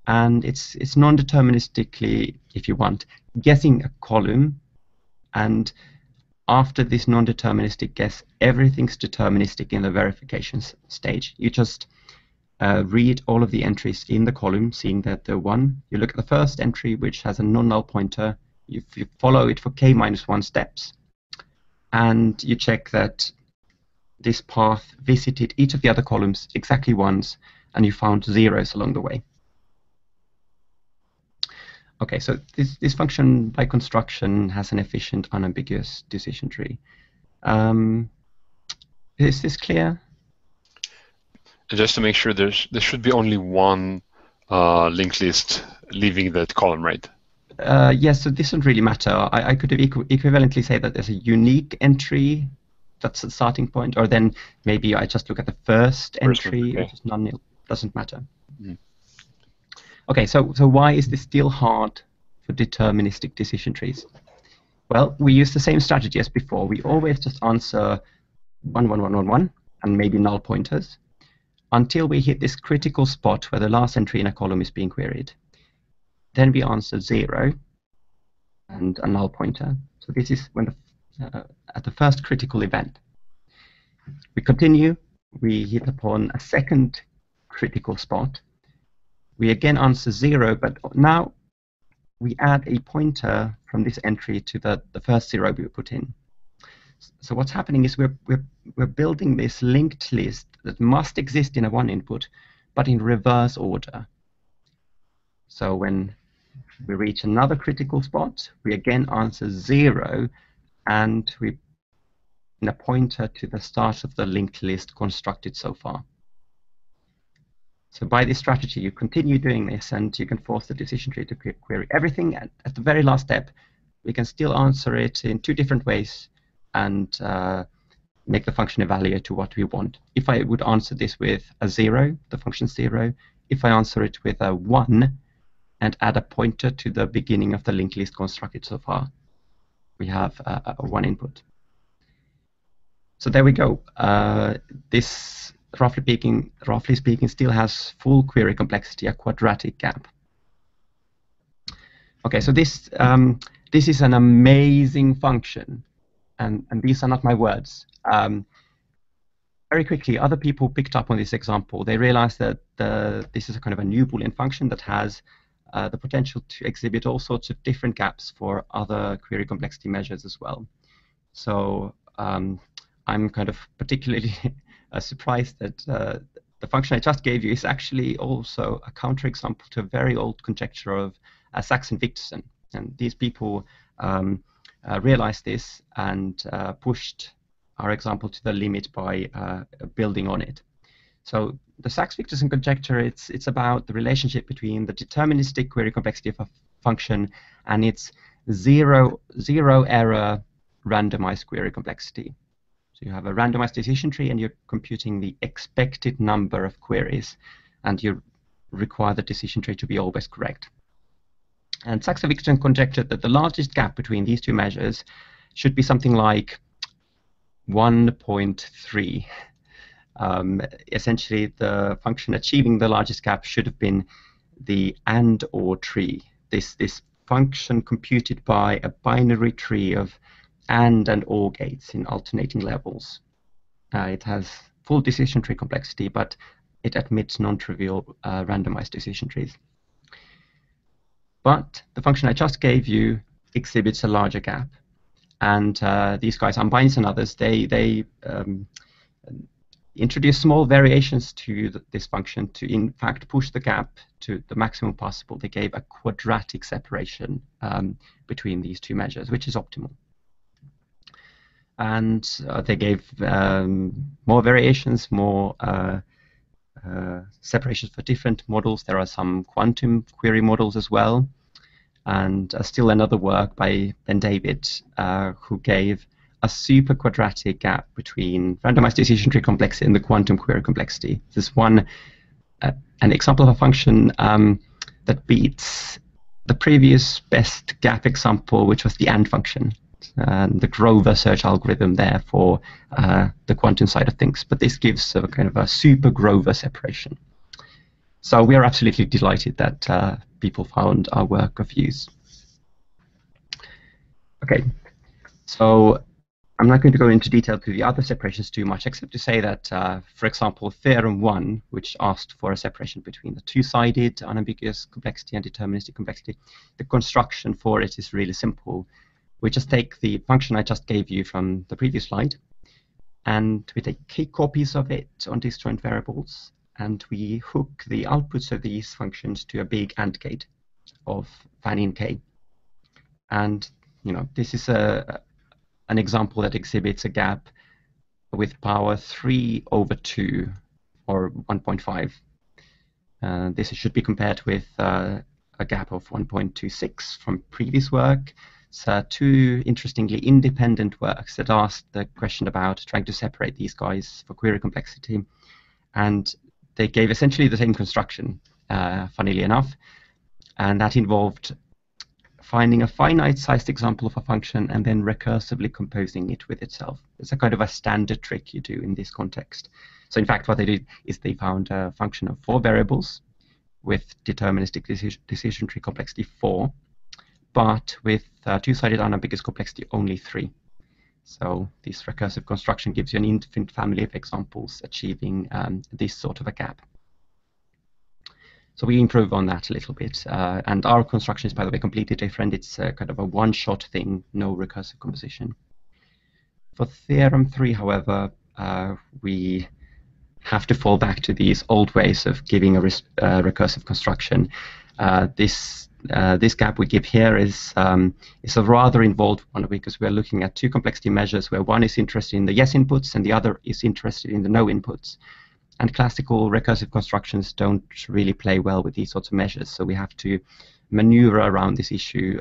And it's non-deterministically, if you want, guessing a column, and after this non-deterministic guess, everything's deterministic in the verification stage. You just read all of the entries in the column, seeing that the 1, you look at the first entry, which has a non-null pointer, you follow it for k-1 steps, and you check that this path visited each of the other columns exactly once, and you found zeros along the way. Okay, so this function by construction has an efficient, unambiguous decision tree. Is this clear? Just to make sure, there should be only one linked list leaving that column, right? Yes, so this doesn't really matter. I could equivalently say that there's a unique entry that's the starting point, or then maybe I just look at the first entry, okay. which is non-nil. Doesn't matter. Mm. Okay, so why is this still hard for deterministic decision trees? Well, we use the same strategy as before. We always just answer 1, 1, 1, 1, 1, and maybe null pointers, until we hit this critical spot where the last entry in a column is being queried. Then we answer 0 and a null pointer. So this is when at the first critical event. We continue. We hit upon a second critical spot. We again answer 0, but now we add a pointer from this entry to the first 0 we put in. So what's happening is we're building this linked list that must exist in a one input, but in reverse order. So when we reach another critical spot, we again answer 0, and we in a pointer to the start of the linked list constructed so far. So by this strategy, you continue doing this, and you can force the decision tree to query everything. At the very last step, we can still answer it in two different ways and make the function evaluate to what we want. If I would answer this with a 0, the function 0. If I answer it with a 1 and add a pointer to the beginning of the linked list constructed so far, we have a 1 input. So there we go. This, roughly speaking, still has full query complexity, a quadratic gap. Okay, so this is an amazing function, and these are not my words. Very quickly, other people picked up on this example. They realized that this is a kind of a new Boolean function that has the potential to exhibit all sorts of different gaps for other query complexity measures as well. So I'm kind of particularly surprised that the function I just gave you is actually also a counterexample to a very old conjecture of Saks and Victorson. And these people realized this and pushed our example to the limit by building on it. So the Saks-Victorson conjecture, it's about the relationship between the deterministic query complexity of a function and its zero error randomized query complexity. So you have a randomized decision tree, and you're computing the expected number of queries, and you require the decision tree to be always correct. And Saks and Victorson conjectured that the largest gap between these two measures should be something like 1.3. Essentially, the function achieving the largest gap should have been the and/or tree. This function computed by a binary tree of and or gates in alternating levels. It has full decision tree complexity, but it admits non-trivial randomized decision trees. But the function I just gave you exhibits a larger gap. And these guys, Unbinds and others, they introduce small variations to this function to, in fact, push the gap to the maximum possible. They gave a quadratic separation between these two measures, which is optimal. And they gave more variations, more separations for different models. There are some quantum query models as well. And still another work by Ben David, who gave a super quadratic gap between randomized decision tree complexity and the quantum query complexity. This is an example of a function that beats the previous best gap example, which was the AND function, the Grover search algorithm there for the quantum side of things. But this gives a kind of a super Grover separation. So we are absolutely delighted that people found our work of use. Okay, so I'm not going to go into detail to the other separations too much, except to say that, for example, theorem 1, which asked for a separation between the two-sided unambiguous complexity and deterministic complexity, the construction for it is really simple. We just take the function I just gave you from the previous slide, and we take k copies of it on disjoint variables, and we hook the outputs of these functions to a big AND gate of fan in k. And this is an example that exhibits a gap with power 3/2 or 1.5. This should be compared with a gap of 1.26 from previous work. It's two interestingly independent works that asked the question about trying to separate these guys for query complexity, and they gave essentially the same construction, funnily enough, and that involved finding a finite-sized example of a function and then recursively composing it with itself. It's a kind of a standard trick you do in this context. So in fact, what they did is they found a function of 4 variables with deterministic decision tree complexity 4, but with two-sided unambiguous complexity only 3. So this recursive construction gives you an infinite family of examples achieving this sort of a gap. So we improve on that a little bit. And our construction is, by the way, completely different. It's kind of a one-shot thing, no recursive composition. For theorem 3, however, we have to fall back to these old ways of giving a recursive construction. This gap we give here is a rather involved one, because we are looking at 2 complexity measures where one is interested in the yes inputs and the other is interested in the no inputs. And classical recursive constructions don't really play well with these sorts of measures, so we have to maneuver around this issue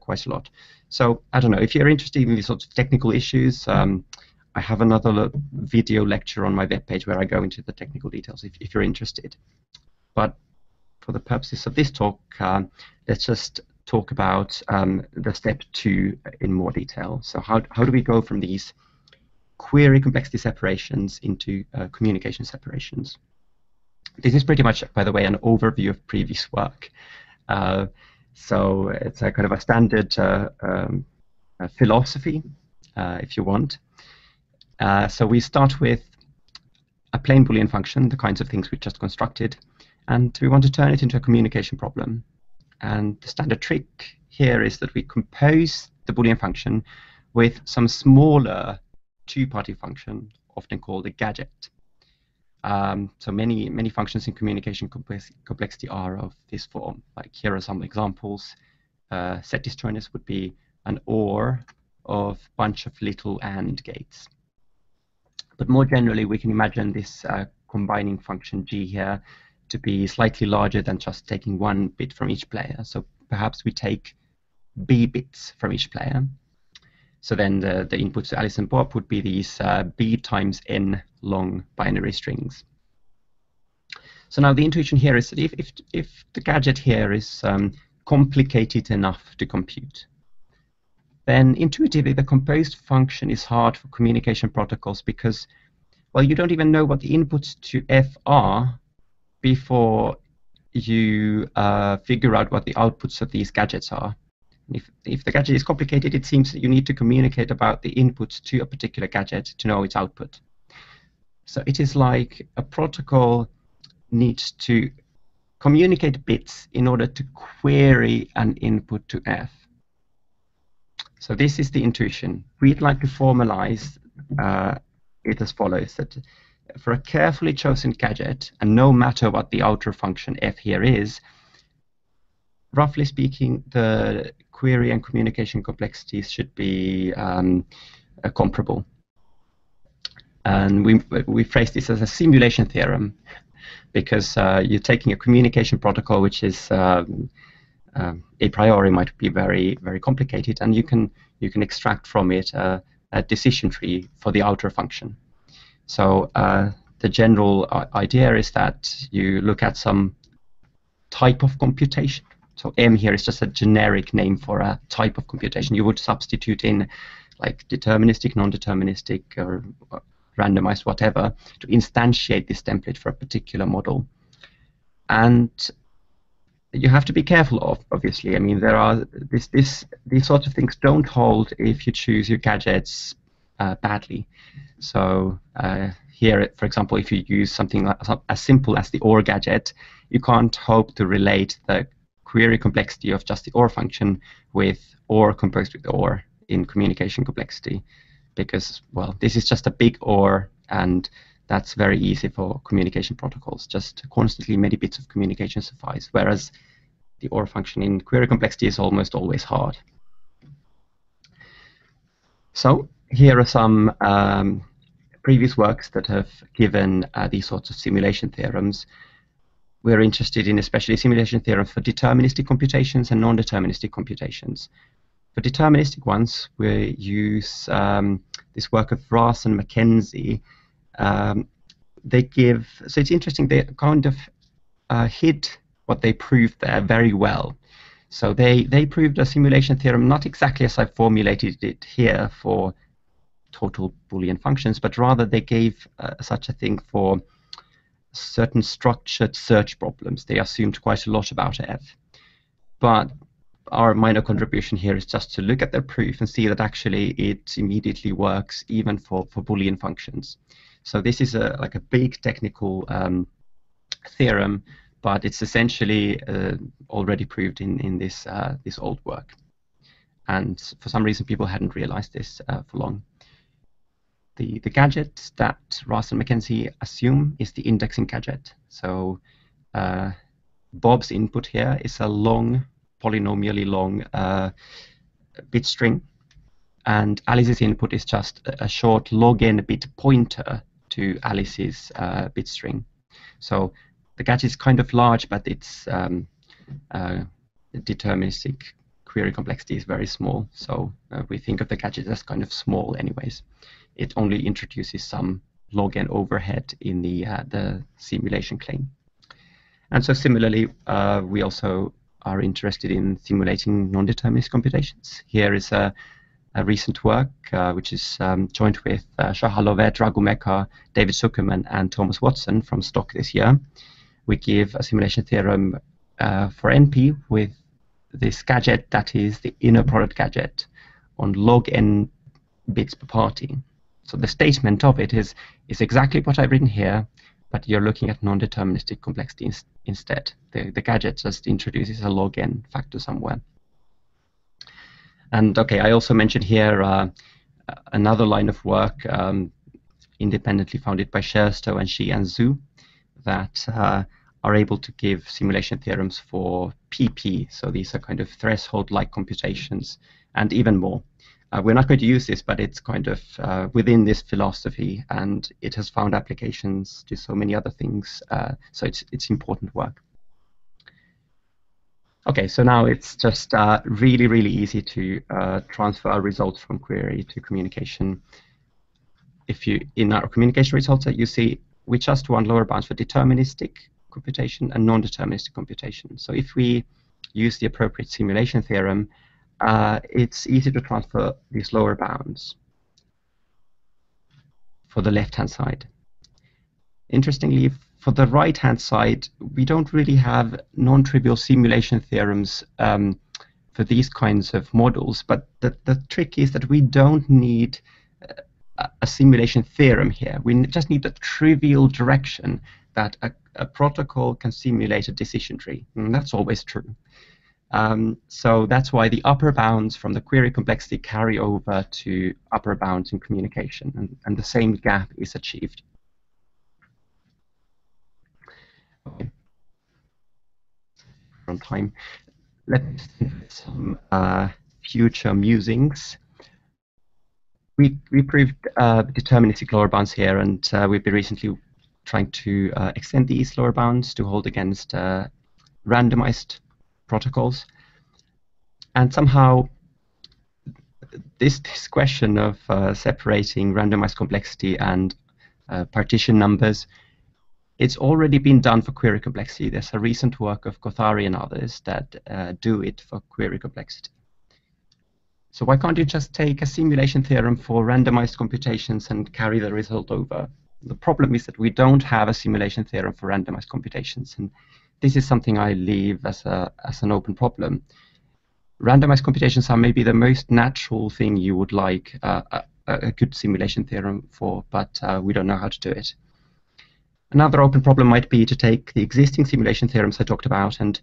quite a lot. So I don't know, if you're interested in these sorts of technical issues, I have another video lecture on my webpage where I go into the technical details if you're interested. But for the purposes of this talk, let's just talk about the step 2 in more detail. So how do we go from these query complexity separations into communication separations? This is pretty much, by the way, an overview of previous work. So it's a kind of a standard philosophy, if you want. So we start with a plain Boolean function, the kinds of things we just constructed, and we want to turn it into a communication problem. And the standard trick here is that we compose the Boolean function with some smaller two-party function, often called a gadget. So many functions in communication complexity are of this form. Like here are some examples. Set disjoiners would be an OR of bunch of little AND gates. But more generally, we can imagine this combining function G here to be slightly larger than just taking 1 bit from each player. So perhaps we take B bits from each player. So then the inputs to Alice and Bob would be these B times N long binary strings. So now the intuition here is that if the gadget here is complicated enough to compute, then intuitively the composed function is hard for communication protocols because, well, you don't even know what the inputs to F are before you figure out what the outputs of these gadgets are. If the gadget is complicated, it seems that you need to communicate about the inputs to a particular gadget to know its output. So it is like a protocol needs to communicate bits in order to query an input to F. So this is the intuition. We'd like to formalize it as follows, that for a carefully chosen gadget, and no matter what the outer function F here is, roughly speaking, the query and communication complexities should be comparable. And we phrase this as a simulation theorem because you're taking a communication protocol which is a priori might be very, very complicated, and you can extract from it a decision tree for the outer function. So the general idea is that you look at some type of computation. So M here is just a generic name for a type of computation. You would substitute in like deterministic, non-deterministic, or randomized, whatever, to instantiate this template for a particular model. And you have to be careful of, obviously. I mean, there are these sorts of things don't hold if you choose your gadgets badly. So here, for example, if you use something like, as simple as the OR gadget, you can't hope to relate the query complexity of just the OR function with OR composed with OR in communication complexity, because, well, this is just a big OR, and that's very easy for communication protocols. Just constantly many bits of communication suffice, whereas the OR function in query complexity is almost always hard. So here are some previous works that have given these sorts of simulation theorems. We're interested in especially simulation theorems for deterministic computations and non-deterministic computations. For deterministic ones, we use this work of Ross and Mackenzie. They give, so it's interesting, they kind of hid what they proved there very well. So they proved a simulation theorem not exactly as I formulated it here for total Boolean functions, but rather they gave such a thing for certain structured search problems. They assumed quite a lot about F. But our minor contribution here is just to look at their proof and see that actually it immediately works even for Boolean functions. So this is like a big technical theorem, but it's essentially already proved in this this old work. And for some reason, people hadn't realized this for long. The gadget that Ross and Mackenzie assume is the indexing gadget. So Bob's input here is a long, polynomially long bit string, and Alice's input is just a short log n bit pointer to Alice's bit string. So the gadget is kind of large, but its deterministic query complexity is very small. So we think of the gadget as kind of small anyways. It only introduces some log n overhead in the simulation claim. And so similarly, we also are interested in simulating non-deterministic computations. Here is a recent work which is joined with Shahalovet, Raghu Meka, David Zuckerman, and Thomas Watson from Stock this year. We give a simulation theorem for NP with this gadget that is the inner product gadget on log n bits per party. So the statement of it is exactly what I've written here, but you're looking at non-deterministic complexity instead. The gadget just introduces a log n factor somewhere. And okay, I also mentioned here another line of work independently founded by Scherstow and Shi and Zhu that are able to give simulation theorems for PP. So these are kind of threshold-like computations and even more. We're not going to use this, but it's kind of within this philosophy, and it has found applications to so many other things. So it's important work. Okay, so now it's just really, really easy to transfer results from query to communication. If you, in our communication results, you see we just want lower bounds for deterministic computation and non-deterministic computation. So if we use the appropriate simulation theorem, it's easy to transfer these lower bounds for the left-hand side. Interestingly, for the right-hand side, we don't really have non-trivial simulation theorems for these kinds of models, but the trick is that we don't need a simulation theorem here. We just need a trivial direction that a protocol can simulate a decision tree, and that's always true. So that's why the upper bounds from the query complexity carry over to upper bounds in communication, and the same gap is achieved. Okay. On time, let's see some future musings. We proved deterministic lower bounds here, and we've been recently trying to extend these lower bounds to hold against randomized protocols. And somehow this question of separating randomized complexity and partition numbers, it's already been done for query complexity. There's a recent work of Kothari and others that do it for query complexity. So why can't you just take a simulation theorem for randomized computations and carry the result over? The problem is that we don't have a simulation theorem for randomized computations, and this is something I leave as an open problem. Randomized computations are maybe the most natural thing you would like a good simulation theorem for, but we don't know how to do it. Another open problem might be to take the existing simulation theorems I talked about and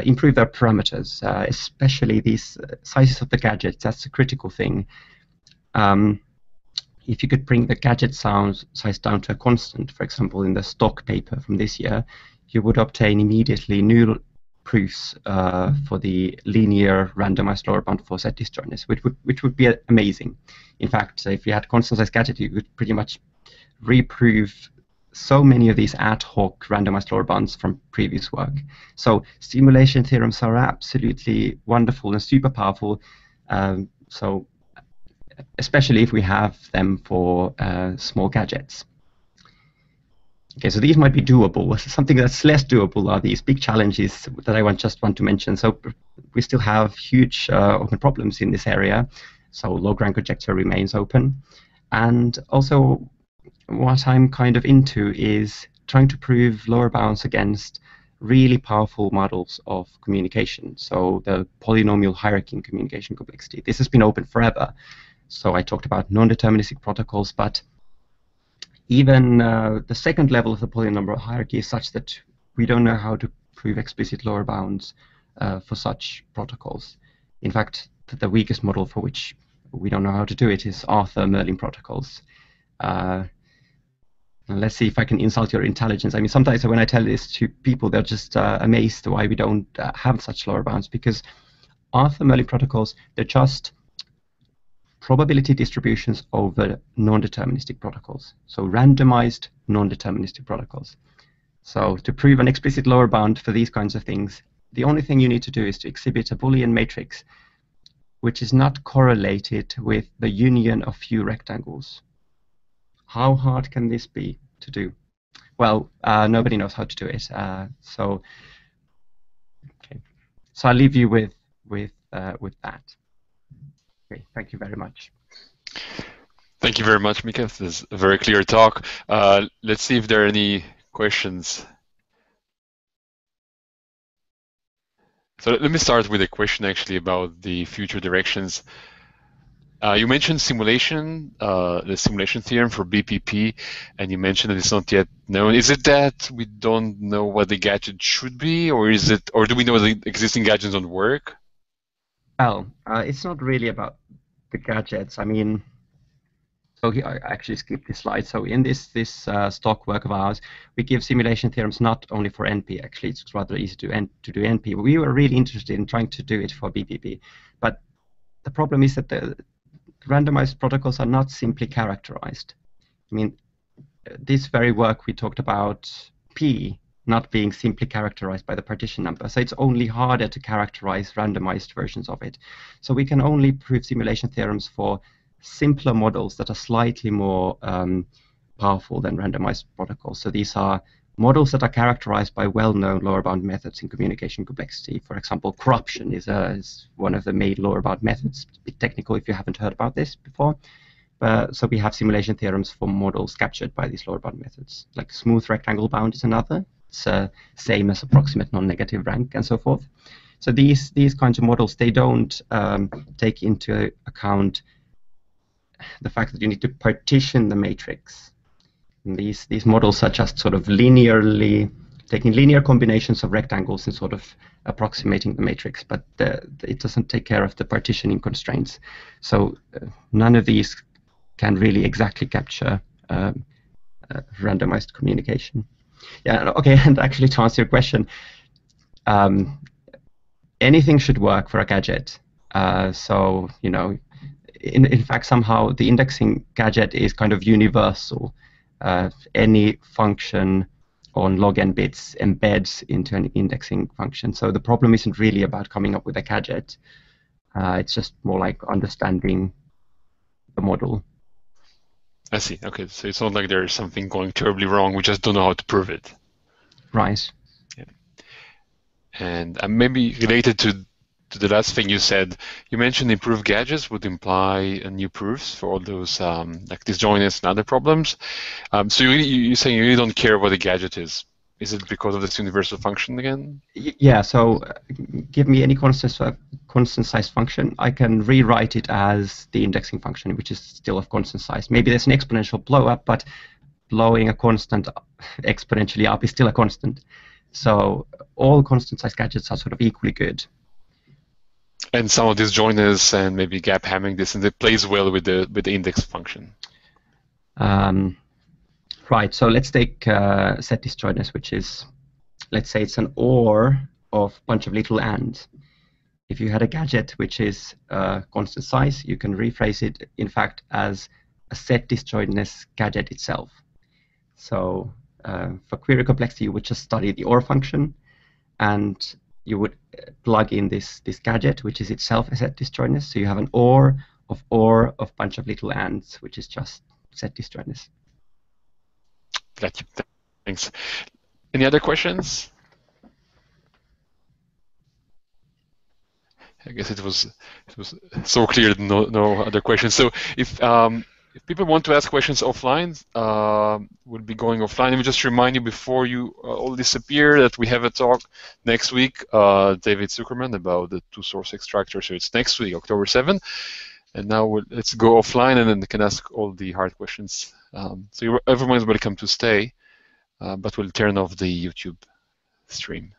improve their parameters, especially these sizes of the gadgets. That's a critical thing. If you could bring the gadget size down to a constant, for example, in the Stock paper from this year, you would obtain immediately new proofs for the linear randomized lower bound for set disjointness, which would be amazing. In fact, if you had constant size gadget, you could pretty much reprove so many of these ad hoc randomized lower bounds from previous work. So simulation theorems are absolutely wonderful and super powerful, So especially if we have them for small gadgets. Okay, so these might be doable. Something that's less doable are these big challenges that I just want to mention. So we still have huge open problems in this area. So log-rank conjecture remains open. And also what I'm kind of into is trying to prove lower bounds against really powerful models of communication. So the polynomial hierarchy in communication complexity. This has been open forever. So I talked about non-deterministic protocols, but even the second level of the polynomial hierarchy is such that we don't know how to prove explicit lower bounds for such protocols. In fact, the weakest model for which we don't know how to do it is Arthur-Merlin protocols. Let's see if I can insult your intelligence. I mean, sometimes when I tell this to people, they're just amazed why we don't have such lower bounds, because Arthur-Merlin protocols, they're just probability distributions over non-deterministic protocols. So randomized non-deterministic protocols. So to prove an explicit lower bound for these kinds of things, the only thing you need to do is to exhibit a Boolean matrix which is not correlated with the union of few rectangles. How hard can this be to do? Well, nobody knows how to do it. So I'll leave you with that. Okay, thank you very much. Thank you very much, Mika. This is a very clear talk. Let's see if there are any questions. So let me start with a question actually about the future directions. You mentioned simulation, the simulation theorem for BPP, and you mentioned that it's not yet known. Is it that we don't know what the gadget should be, or is it, or do we know the existing gadgets don't work? Well, it's not really about the gadgets. I mean, so here, I actually skipped this slide. So in this stock work of ours, we give simulation theorems not only for NP. Actually, it's rather easy to do NP. We were really interested in trying to do it for BPP, but the problem is that the randomized protocols are not simply characterized. I mean, this very work we talked about P not being simply characterized by the partition number. So it's only harder to characterize randomized versions of it. So we can only prove simulation theorems for simpler models that are slightly more powerful than randomized protocols. So these are models that are characterized by well-known lower bound methods in communication complexity. For example, corruption is one of the main lower bound methods. It's a bit technical if you haven't heard about this before. So we have simulation theorems for models captured by these lower bound methods. Like smooth rectangle bound is another. It's same as approximate non-negative rank and so forth. So these kinds of models, they don't take into account the fact that you need to partition the matrix. And these models are just sort of linearly taking linear combinations of rectangles and sort of approximating the matrix, but it doesn't take care of the partitioning constraints. So none of these can really exactly capture randomized communication. Yeah, okay, and actually to answer your question, anything should work for a gadget. So, you know, in fact, somehow the indexing gadget is kind of universal. Any function on log n bits embeds into an indexing function. So the problem isn't really about coming up with a gadget. It's just more like understanding the model. I see. Okay, so it's not like there's something going terribly wrong. We just don't know how to prove it. Right. Yeah. And maybe related to the last thing you said, you mentioned improved gadgets would imply new proofs for all those like disjointness and other problems. So you're saying you really don't care what the gadget is. Is it because of this universal function again? Yeah, so give me any constant size function. I can rewrite it as the indexing function, which is still of constant size. Maybe there's an exponential blow up, but blowing a constant exponentially up is still a constant. So all constant size gadgets are sort of equally good. And some of disjointness and maybe gap hammering this, and it plays well with the index function. Right, so let's take set disjointness, which is, let's say it's an OR of a bunch of little ands. If you had a gadget which is constant size, you can rephrase it, in fact, as a set disjointness gadget itself. So for query complexity, you would just study the OR function, and you would plug in this gadget, which is itself a set disjointness. So you have an OR of bunch of little ands, which is just set disjointness. Got you. Thanks. Any other questions? I guess it was so clear. No other questions. So if people want to ask questions offline, we'll be going offline. Let me just remind you before you all disappear that we have a talk next week, David Zuckerman, about the two-source extractor. So it's next week, October 7th. And now let's go offline, and then they can ask all the hard questions. So everyone is welcome to stay, but we'll turn off the YouTube stream.